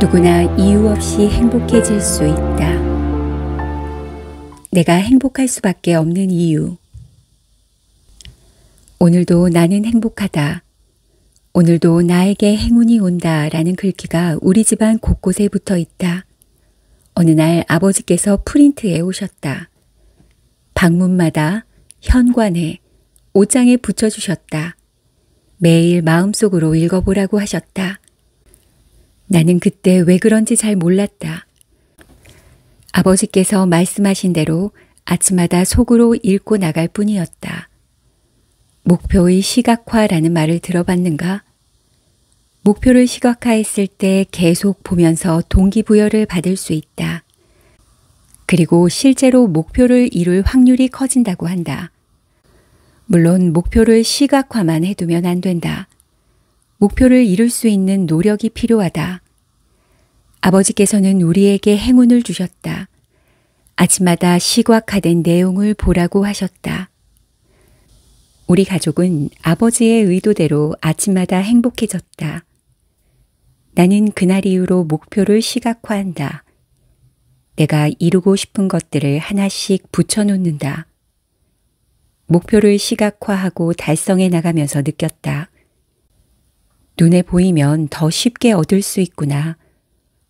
누구나 이유 없이 행복해질 수 있다. 내가 행복할 수밖에 없는 이유. 오늘도 나는 행복하다. 오늘도 나에게 행운이 온다 라는 글귀가 우리 집안 곳곳에 붙어 있다. 어느 날 아버지께서 프린트에 오셨다. 방문마다, 현관에, 옷장에 붙여주셨다. 매일 마음속으로 읽어보라고 하셨다. 나는 그때 왜 그런지 잘 몰랐다. 아버지께서 말씀하신 대로 아침마다 속으로 읽고 나갈 뿐이었다. 목표의 시각화라는 말을 들어봤는가? 목표를 시각화했을 때 계속 보면서 동기부여를 받을 수 있다. 그리고 실제로 목표를 이룰 확률이 커진다고 한다. 물론 목표를 시각화만 해두면 안 된다. 목표를 이룰 수 있는 노력이 필요하다. 아버지께서는 우리에게 행운을 주셨다. 아침마다 시각화된 내용을 보라고 하셨다. 우리 가족은 아버지의 의도대로 아침마다 행복해졌다. 나는 그날 이후로 목표를 시각화한다. 내가 이루고 싶은 것들을 하나씩 붙여놓는다. 목표를 시각화하고 달성해 나가면서 느꼈다. 눈에 보이면 더 쉽게 얻을 수 있구나.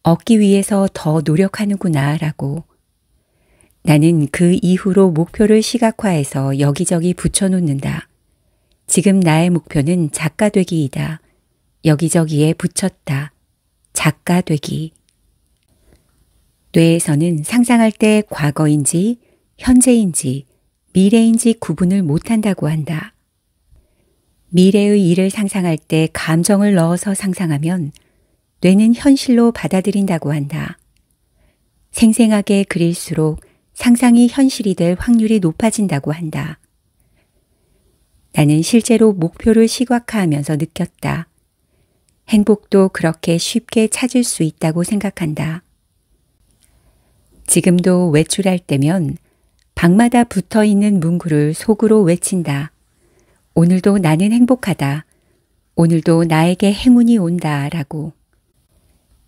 얻기 위해서 더 노력하는구나 라고. 나는 그 이후로 목표를 시각화해서 여기저기 붙여놓는다. 지금 나의 목표는 작가 되기이다. 여기저기에 붙였다. 작가 되기. 뇌에서는 상상할 때 과거인지, 현재인지, 미래인지 구분을 못한다고 한다. 미래의 일을 상상할 때 감정을 넣어서 상상하면 뇌는 현실로 받아들인다고 한다. 생생하게 그릴수록 상상이 현실이 될 확률이 높아진다고 한다. 나는 실제로 목표를 시각화하면서 느꼈다. 행복도 그렇게 쉽게 찾을 수 있다고 생각한다. 지금도 외출할 때면 방마다 붙어있는 문구를 속으로 외친다. 오늘도 나는 행복하다. 오늘도 나에게 행운이 온다 라고.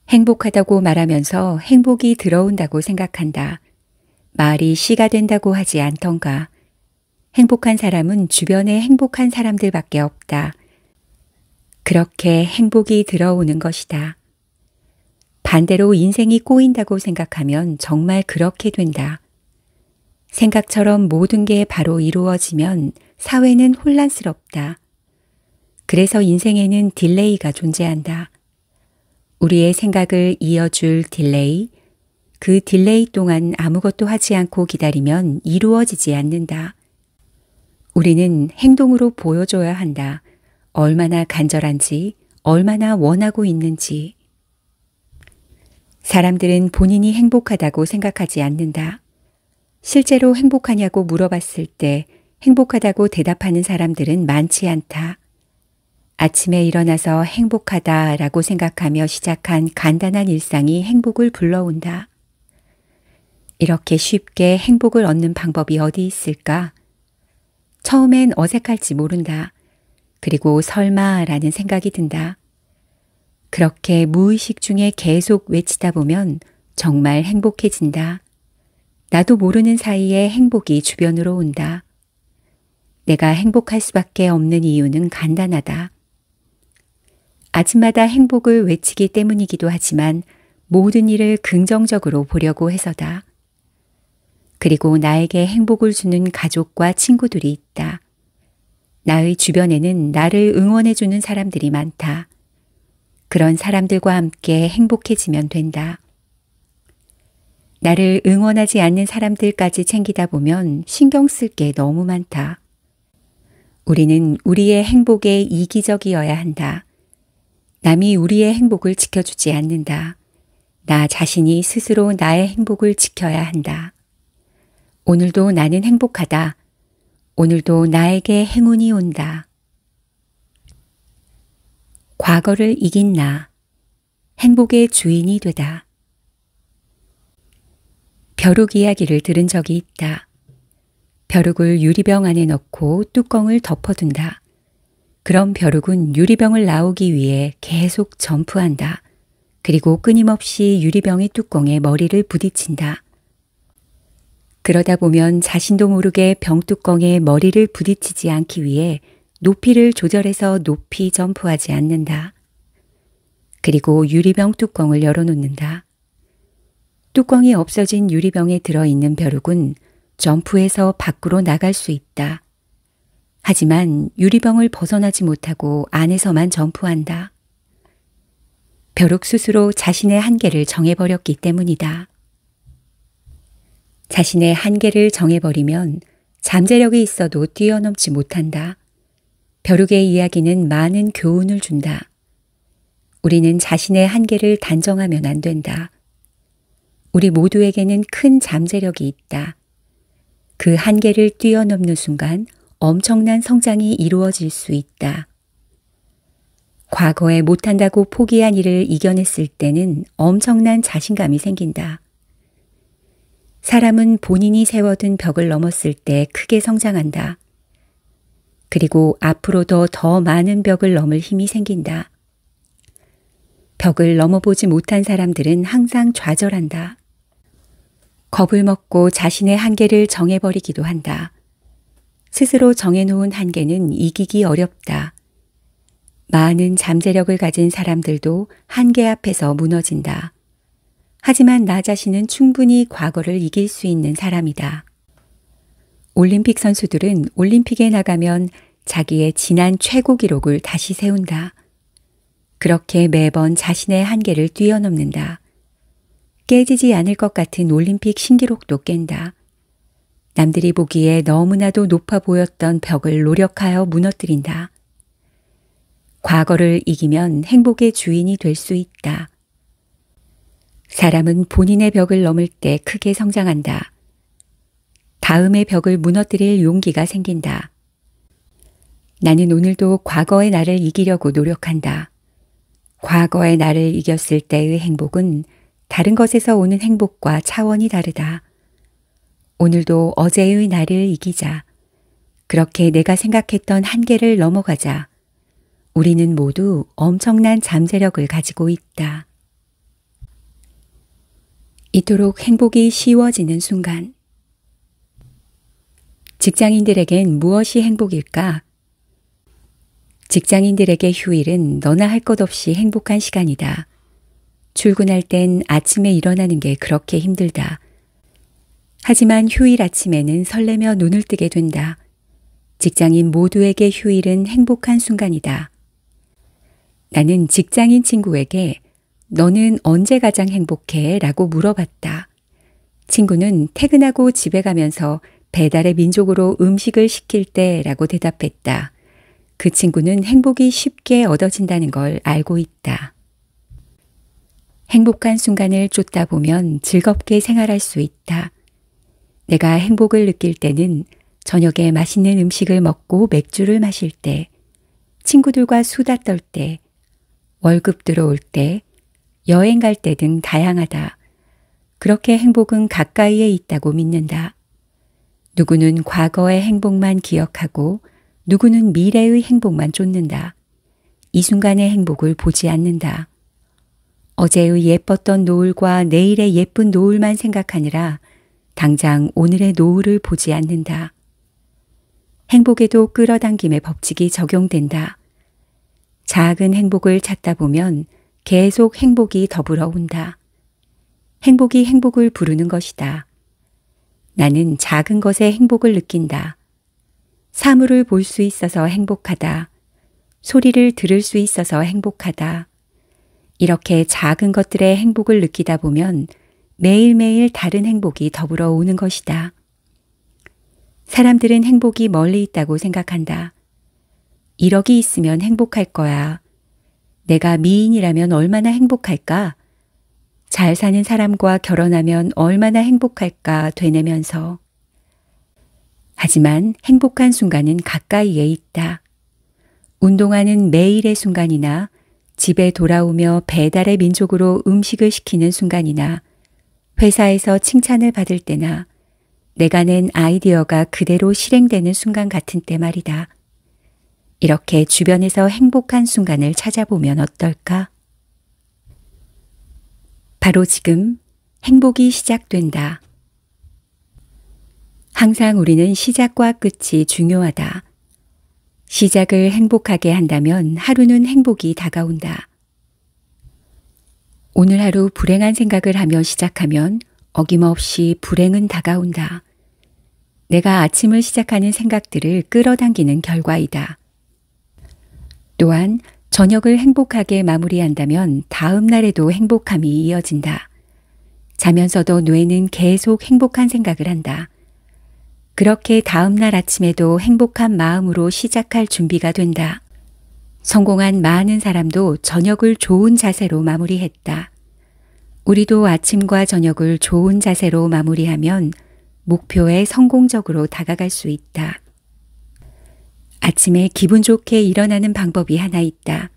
행복하다고 말하면서 행복이 들어온다고 생각한다. 말이 시가 된다고 하지 않던가. 행복한 사람은 주변에 행복한 사람들밖에 없다. 그렇게 행복이 들어오는 것이다. 반대로 인생이 꼬인다고 생각하면 정말 그렇게 된다. 생각처럼 모든 게 바로 이루어지면 사회는 혼란스럽다. 그래서 인생에는 딜레이가 존재한다. 우리의 생각을 이어줄 딜레이, 그 딜레이 동안 아무것도 하지 않고 기다리면 이루어지지 않는다. 우리는 행동으로 보여줘야 한다. 얼마나 간절한지, 얼마나 원하고 있는지. 사람들은 본인이 행복하다고 생각하지 않는다. 실제로 행복하냐고 물어봤을 때 행복하다고 대답하는 사람들은 많지 않다. 아침에 일어나서 행복하다라고 생각하며 시작한 간단한 일상이 행복을 불러온다. 이렇게 쉽게 행복을 얻는 방법이 어디 있을까? 처음엔 어색할지 모른다. 그리고 설마라는 생각이 든다. 그렇게 무의식 중에 계속 외치다 보면 정말 행복해진다. 나도 모르는 사이에 행복이 주변으로 온다. 내가 행복할 수밖에 없는 이유는 간단하다. 아침마다 행복을 외치기 때문이기도 하지만 모든 일을 긍정적으로 보려고 해서다. 그리고 나에게 행복을 주는 가족과 친구들이 있다. 나의 주변에는 나를 응원해주는 사람들이 많다. 그런 사람들과 함께 행복해지면 된다. 나를 응원하지 않는 사람들까지 챙기다 보면 신경 쓸 게 너무 많다. 우리는 우리의 행복에 이기적이어야 한다. 남이 우리의 행복을 지켜주지 않는다. 나 자신이 스스로 나의 행복을 지켜야 한다. 오늘도 나는 행복하다. 오늘도 나에게 행운이 온다. 과거를 이긴 나. 행복의 주인이 되다. 벼룩 이야기를 들은 적이 있다. 벼룩을 유리병 안에 넣고 뚜껑을 덮어둔다. 그럼 벼룩은 유리병을 나오기 위해 계속 점프한다. 그리고 끊임없이 유리병의 뚜껑에 머리를 부딪힌다. 그러다 보면 자신도 모르게 병뚜껑에 머리를 부딪히지 않기 위해 높이를 조절해서 높이 점프하지 않는다. 그리고 유리병 뚜껑을 열어놓는다. 뚜껑이 없어진 유리병에 들어있는 벼룩은 점프해서 밖으로 나갈 수 있다. 하지만 유리병을 벗어나지 못하고 안에서만 점프한다. 벼룩 스스로 자신의 한계를 정해버렸기 때문이다. 자신의 한계를 정해버리면 잠재력이 있어도 뛰어넘지 못한다. 벼룩의 이야기는 많은 교훈을 준다. 우리는 자신의 한계를 단정하면 안 된다. 우리 모두에게는 큰 잠재력이 있다. 그 한계를 뛰어넘는 순간 엄청난 성장이 이루어질 수 있다. 과거에 못한다고 포기한 일을 이겨냈을 때는 엄청난 자신감이 생긴다. 사람은 본인이 세워둔 벽을 넘었을 때 크게 성장한다. 그리고 앞으로도 더 많은 벽을 넘을 힘이 생긴다. 벽을 넘어보지 못한 사람들은 항상 좌절한다. 겁을 먹고 자신의 한계를 정해버리기도 한다. 스스로 정해놓은 한계는 이기기 어렵다. 많은 잠재력을 가진 사람들도 한계 앞에서 무너진다. 하지만 나 자신은 충분히 과거를 이길 수 있는 사람이다. 올림픽 선수들은 올림픽에 나가면 자기의 지난 최고 기록을 다시 세운다. 그렇게 매번 자신의 한계를 뛰어넘는다. 깨지지 않을 것 같은 올림픽 신기록도 깬다. 남들이 보기에 너무나도 높아 보였던 벽을 노력하여 무너뜨린다. 과거를 이기면 행복의 주인이 될 수 있다. 사람은 본인의 벽을 넘을 때 크게 성장한다. 다음의 벽을 무너뜨릴 용기가 생긴다. 나는 오늘도 과거의 나를 이기려고 노력한다. 과거의 나를 이겼을 때의 행복은 다른 것에서 오는 행복과 차원이 다르다. 오늘도 어제의 나를 이기자. 그렇게 내가 생각했던 한계를 넘어가자. 우리는 모두 엄청난 잠재력을 가지고 있다. 이토록 행복이 쉬워지는 순간. 직장인들에겐 무엇이 행복일까? 직장인들에게 휴일은 너나 할 것 없이 행복한 시간이다. 출근할 땐 아침에 일어나는 게 그렇게 힘들다. 하지만 휴일 아침에는 설레며 눈을 뜨게 된다. 직장인 모두에게 휴일은 행복한 순간이다. 나는 직장인 친구에게 너는 언제 가장 행복해? 라고 물어봤다. 친구는 퇴근하고 집에 가면서 배달의 민족으로 음식을 시킬 때 라고 대답했다. 그 친구는 행복이 쉽게 얻어진다는 걸 알고 있다. 행복한 순간을 쫓다 보면 즐겁게 생활할 수 있다. 내가 행복을 느낄 때는 저녁에 맛있는 음식을 먹고 맥주를 마실 때, 친구들과 수다 떨 때, 월급 들어올 때, 여행 갈 때 등 다양하다. 그렇게 행복은 가까이에 있다고 믿는다. 누구는 과거의 행복만 기억하고 누구는 미래의 행복만 쫓는다. 이 순간의 행복을 보지 않는다. 어제의 예뻤던 노을과 내일의 예쁜 노을만 생각하느라 당장 오늘의 노을을 보지 않는다. 행복에도 끌어당김의 법칙이 적용된다. 작은 행복을 찾다 보면 계속 행복이 더불어 온다. 행복이 행복을 부르는 것이다. 나는 작은 것에 행복을 느낀다. 사물을 볼 수 있어서 행복하다. 소리를 들을 수 있어서 행복하다. 이렇게 작은 것들의 행복을 느끼다 보면 매일매일 다른 행복이 더불어 오는 것이다. 사람들은 행복이 멀리 있다고 생각한다. 1억이 있으면 행복할 거야. 내가 미인이라면 얼마나 행복할까? 잘 사는 사람과 결혼하면 얼마나 행복할까 되뇌면서. 하지만 행복한 순간은 가까이에 있다. 운동하는 매일의 순간이나 집에 돌아오며 배달의 민족으로 음식을 시키는 순간이나 회사에서 칭찬을 받을 때나 내가 낸 아이디어가 그대로 실행되는 순간 같은 때 말이다. 이렇게 주변에서 행복한 순간을 찾아보면 어떨까? 바로 지금 행복이 시작된다. 항상 우리는 시작과 끝이 중요하다. 시작을 행복하게 한다면 하루는 행복이 다가온다. 오늘 하루 불행한 생각을 하며 시작하면 어김없이 불행은 다가온다. 내가 아침을 시작하는 생각들을 끌어당기는 결과이다. 또한 저녁을 행복하게 마무리한다면 다음 날에도 행복함이 이어진다. 자면서도 뇌는 계속 행복한 생각을 한다. 그렇게 다음 날 아침에도 행복한 마음으로 시작할 준비가 된다. 성공한 많은 사람도 저녁을 좋은 자세로 마무리했다. 우리도 아침과 저녁을 좋은 자세로 마무리하면 목표에 성공적으로 다가갈 수 있다. 아침에 기분 좋게 일어나는 방법이 하나 있다.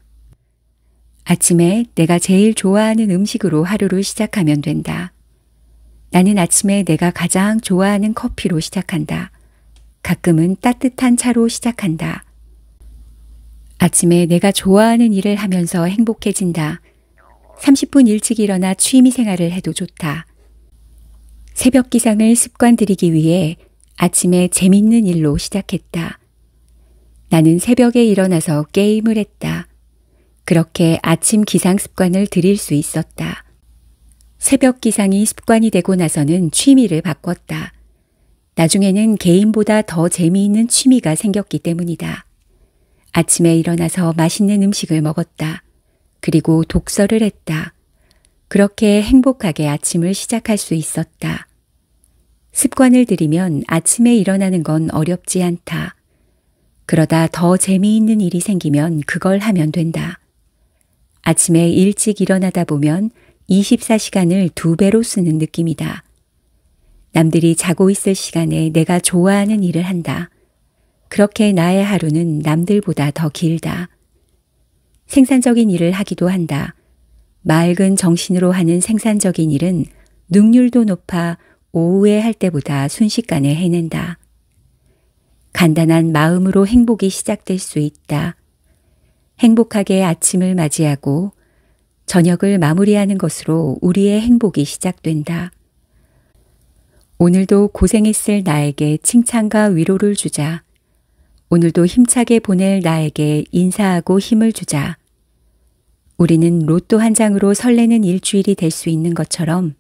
아침에 내가 제일 좋아하는 음식으로 하루를 시작하면 된다. 나는 아침에 내가 가장 좋아하는 커피로 시작한다. 가끔은 따뜻한 차로 시작한다. 아침에 내가 좋아하는 일을 하면서 행복해진다. 30분 일찍 일어나 취미 생활을 해도 좋다. 새벽 기상을 습관들이기 위해 아침에 재밌는 일로 시작했다. 나는 새벽에 일어나서 게임을 했다. 그렇게 아침 기상 습관을 들일 수 있었다. 새벽 기상이 습관이 되고 나서는 취미를 바꿨다. 나중에는 게임보다 더 재미있는 취미가 생겼기 때문이다. 아침에 일어나서 맛있는 음식을 먹었다. 그리고 독서를 했다. 그렇게 행복하게 아침을 시작할 수 있었다. 습관을 들이면 아침에 일어나는 건 어렵지 않다. 그러다 더 재미있는 일이 생기면 그걸 하면 된다. 아침에 일찍 일어나다 보면 24시간을 2배로 쓰는 느낌이다. 남들이 자고 있을 시간에 내가 좋아하는 일을 한다. 그렇게 나의 하루는 남들보다 더 길다. 생산적인 일을 하기도 한다. 맑은 정신으로 하는 생산적인 일은 능률도 높아 오후에 할 때보다 순식간에 해낸다. 간단한 마음으로 행복이 시작될 수 있다. 행복하게 아침을 맞이하고 저녁을 마무리하는 것으로 우리의 행복이 시작된다. 오늘도 고생했을 나에게 칭찬과 위로를 주자. 오늘도 힘차게 보낼 나에게 인사하고 힘을 주자. 우리는 로또 한 장으로 설레는 일주일이 될 수 있는 것처럼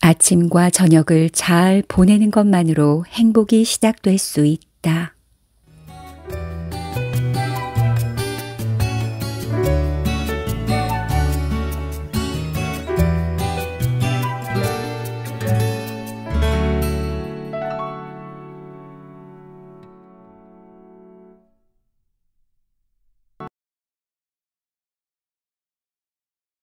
아침과 저녁을 잘 보내는 것만으로 행복이 시작될 수 있다.